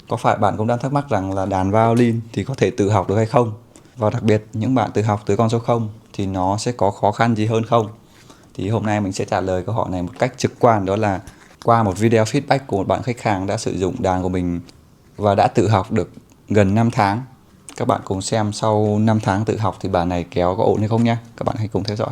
Có phải bạn cũng đang thắc mắc rằng là đàn violin thì có thể tự học được hay không? Và đặc biệt những bạn tự học từ con số 0 thì nó sẽ có khó khăn gì hơn không? Thì hôm nay mình sẽ trả lời câu hỏi này một cách trực quan, đó là qua một video feedback của một bạn khách hàng đã sử dụng đàn của mình và đã tự học được gần 5 tháng. Các bạn cùng xem sau 5 tháng tự học thì bản này kéo có ổn hay không nhé. Các bạn hãy cùng theo dõi.